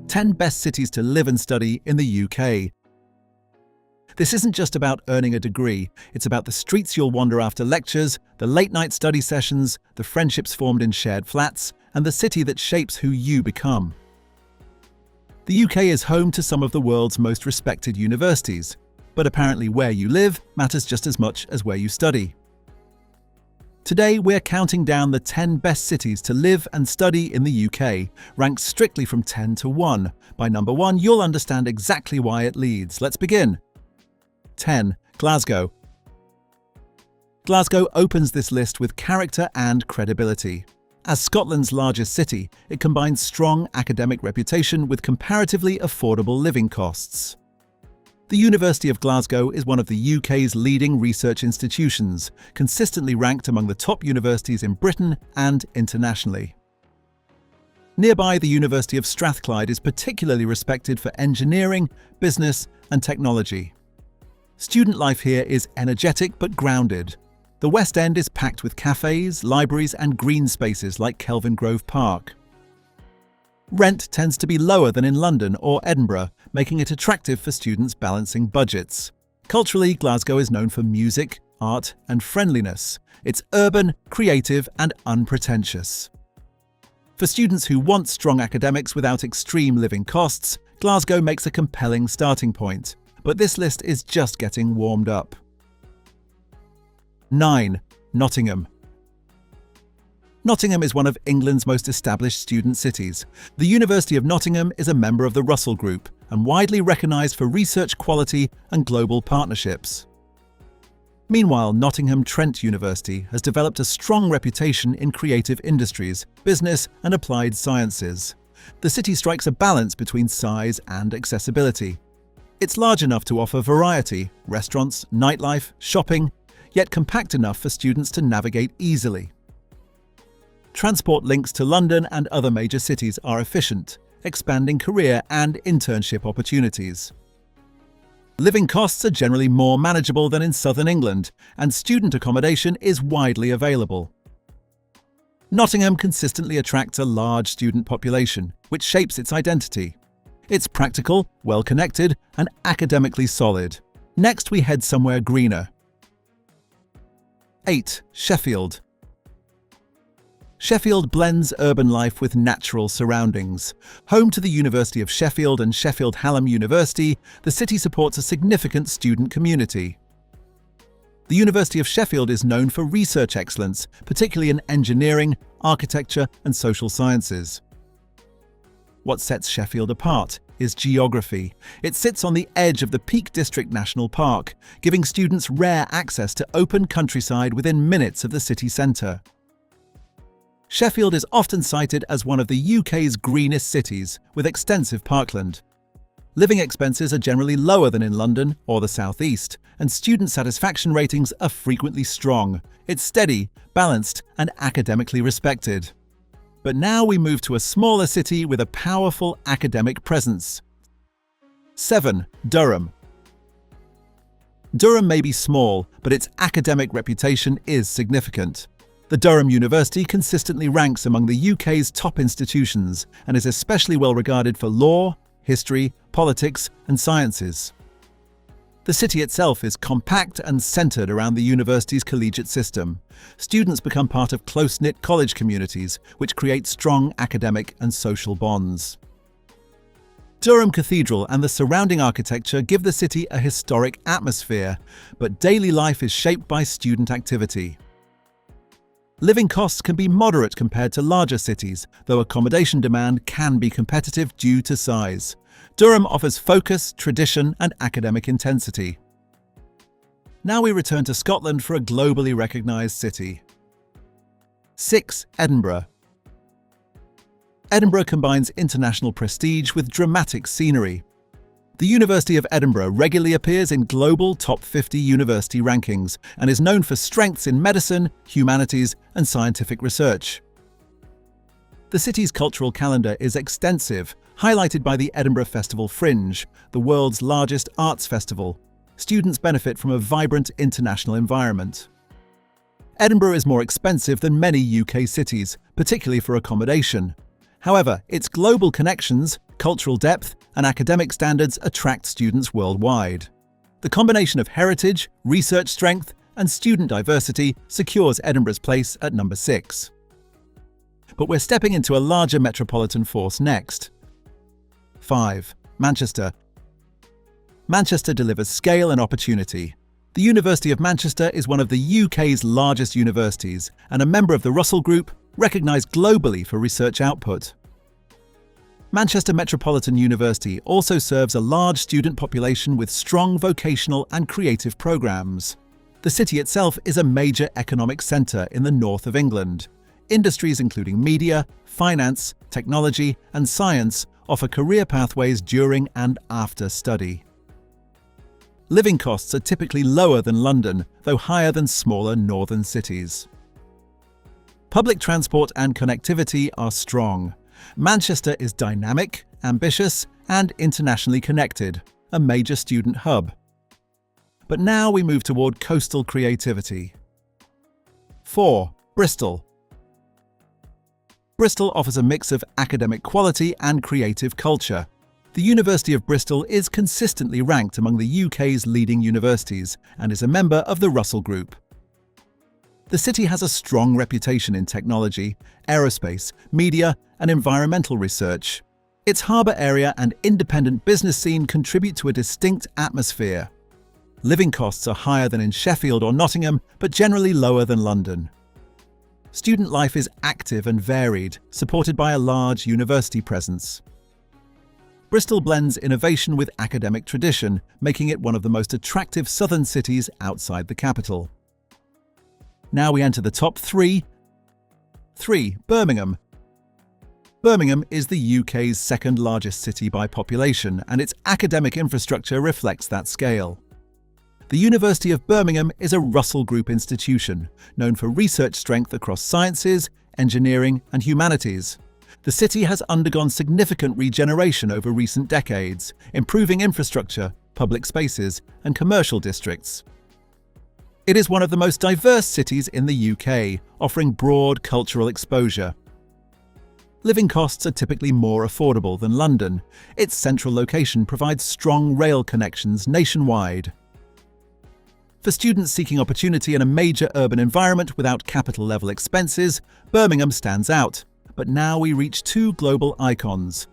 10 best cities to live and study in the UK. This isn't just about earning a degree, it's about the streets you'll wander after lectures, the late-night study sessions, the friendships formed in shared flats, and the city that shapes who you become. The UK is home to some of the world's most respected universities, but apparently where you live matters just as much as where you study. Today, we're counting down the 10 best cities to live and study in the UK, ranked strictly from 10 to 1. By number 1, you'll understand exactly why it leads. Let's begin. 10. Glasgow. Glasgow opens this list with character and credibility. As Scotland's largest city, it combines strong academic reputation with comparatively affordable living costs. The University of Glasgow is one of the UK's leading research institutions, consistently ranked among the top universities in Britain and internationally. Nearby, the University of Strathclyde is particularly respected for engineering, business, and technology. Student life here is energetic but grounded. The West End is packed with cafés, libraries, and green spaces like Kelvingrove Park. Rent tends to be lower than in London or Edinburgh, making it attractive for students balancing budgets. Culturally, Glasgow is known for music, art, and friendliness. It's urban, creative, and unpretentious. For students who want strong academics without extreme living costs, Glasgow makes a compelling starting point. But this list is just getting warmed up. 9. Nottingham. Nottingham is one of England's most established student cities. The University of Nottingham is a member of the Russell Group and widely recognised for research quality and global partnerships. Meanwhile, Nottingham Trent University has developed a strong reputation in creative industries, business and applied sciences. The city strikes a balance between size and accessibility. It's large enough to offer variety, restaurants, nightlife, shopping, yet compact enough for students to navigate easily. Transport links to London and other major cities are efficient, expanding career and internship opportunities. Living costs are generally more manageable than in southern England, and student accommodation is widely available. Nottingham consistently attracts a large student population, which shapes its identity. It's practical, well-connected, and academically solid. Next, we head somewhere greener. 8. Sheffield. Sheffield blends urban life with natural surroundings. Home to the University of Sheffield and Sheffield Hallam University, the city supports a significant student community. The University of Sheffield is known for research excellence, particularly in engineering, architecture, and social sciences. What sets Sheffield apart is geography. It sits on the edge of the Peak District National Park, giving students rare access to open countryside within minutes of the city centre. Sheffield is often cited as one of the UK's greenest cities, with extensive parkland. Living expenses are generally lower than in London or the South East, and student satisfaction ratings are frequently strong. It's steady, balanced, and academically respected. But now we move to a smaller city with a powerful academic presence. 7. Durham. Durham may be small, but its academic reputation is significant. The Durham University consistently ranks among the UK's top institutions and is especially well regarded for law, history, politics, and sciences. The city itself is compact and centred around the university's collegiate system. Students become part of close-knit college communities, which create strong academic and social bonds. Durham Cathedral and the surrounding architecture give the city a historic atmosphere, but daily life is shaped by student activity. Living costs can be moderate compared to larger cities, though accommodation demand can be competitive due to size. Durham offers focus, tradition, and academic intensity. Now we return to Scotland for a globally recognised city. 6. Edinburgh. Edinburgh combines international prestige with dramatic scenery. The University of Edinburgh regularly appears in global top 50 university rankings and is known for strengths in medicine, humanities, and scientific research. The city's cultural calendar is extensive, highlighted by the Edinburgh Festival Fringe, the world's largest arts festival. Students benefit from a vibrant international environment. Edinburgh is more expensive than many UK cities, particularly for accommodation. However, its global connections, cultural depth, and academic standards attract students worldwide. The combination of heritage, research strength, and student diversity secures Edinburgh's place at number 6. But we're stepping into a larger metropolitan force next. 5. Manchester. Manchester delivers scale and opportunity. The University of Manchester is one of the UK's largest universities and a member of the Russell Group, recognised globally for research output. Manchester Metropolitan University also serves a large student population with strong vocational and creative programmes. The city itself is a major economic centre in the north of England. Industries including media, finance, technology and science offer career pathways during and after study. Living costs are typically lower than London, though higher than smaller northern cities. Public transport and connectivity are strong. Manchester is dynamic, ambitious, and internationally connected, a major student hub. But now we move toward coastal creativity. 4. Bristol. Bristol offers a mix of academic quality and creative culture. The University of Bristol is consistently ranked among the UK's leading universities and is a member of the Russell Group. The city has a strong reputation in technology, aerospace, media, and environmental research. Its harbour area and independent business scene contribute to a distinct atmosphere. Living costs are higher than in Sheffield or Nottingham, but generally lower than London. Student life is active and varied, supported by a large university presence. Bristol blends innovation with academic tradition, making it one of the most attractive southern cities outside the capital. Now we enter the top 3. 3. Birmingham. Birmingham is the UK's second largest city by population, and its academic infrastructure reflects that scale. The University of Birmingham is a Russell Group institution, known for research strength across sciences, engineering, and humanities. The city has undergone significant regeneration over recent decades, improving infrastructure, public spaces, and commercial districts. It is one of the most diverse cities in the UK, offering broad cultural exposure. Living costs are typically more affordable than London. Its central location provides strong rail connections nationwide. For students seeking opportunity in a major urban environment without capital-level expenses, Birmingham stands out. But now we reach 2 global icons.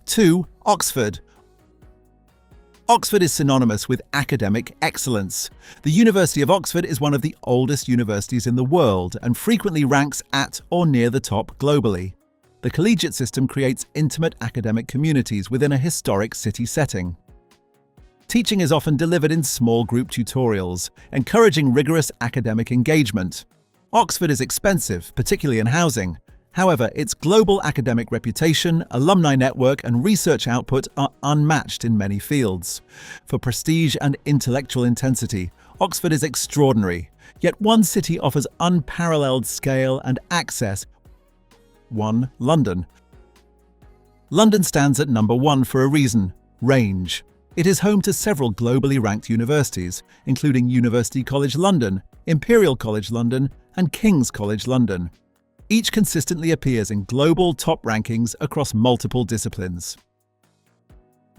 2. Oxford. Oxford is synonymous with academic excellence. The University of Oxford is one of the oldest universities in the world and frequently ranks at or near the top globally. The collegiate system creates intimate academic communities within a historic city setting. Teaching is often delivered in small group tutorials, encouraging rigorous academic engagement. Oxford is expensive, particularly in housing. However, its global academic reputation, alumni network, and research output are unmatched in many fields. For prestige and intellectual intensity, Oxford is extraordinary, yet one city offers unparalleled scale and access. 1. London. London stands at number 1 for a reason: range. It is home to several globally ranked universities, including University College London, Imperial College London, and King's College London. Each consistently appears in global top rankings across multiple disciplines.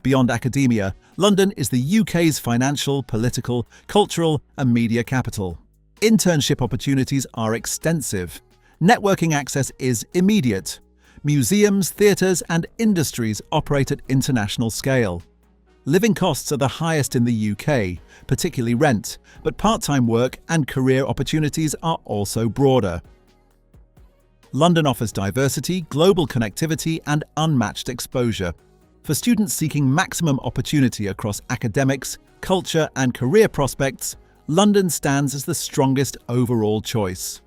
Beyond academia, London is the UK's financial, political, cultural, and media capital. Internship opportunities are extensive. Networking access is immediate. Museums, theatres, and industries operate at international scale. Living costs are the highest in the UK, particularly rent, but part-time work and career opportunities are also broader. London offers diversity, global connectivity, and unmatched exposure. For students seeking maximum opportunity across academics, culture, and career prospects, London stands as the strongest overall choice.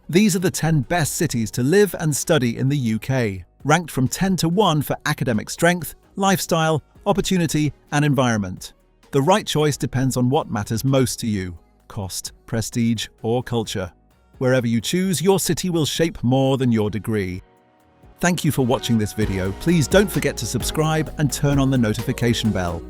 These are the 10 best cities to live and study in the UK, ranked from 10 to 1 for academic strength, lifestyle, opportunity, and environment. The right choice depends on what matters most to you: cost, prestige, or culture. Wherever you choose, your city will shape more than your degree. Thank you for watching this video. Please don't forget to subscribe and turn on the notification bell.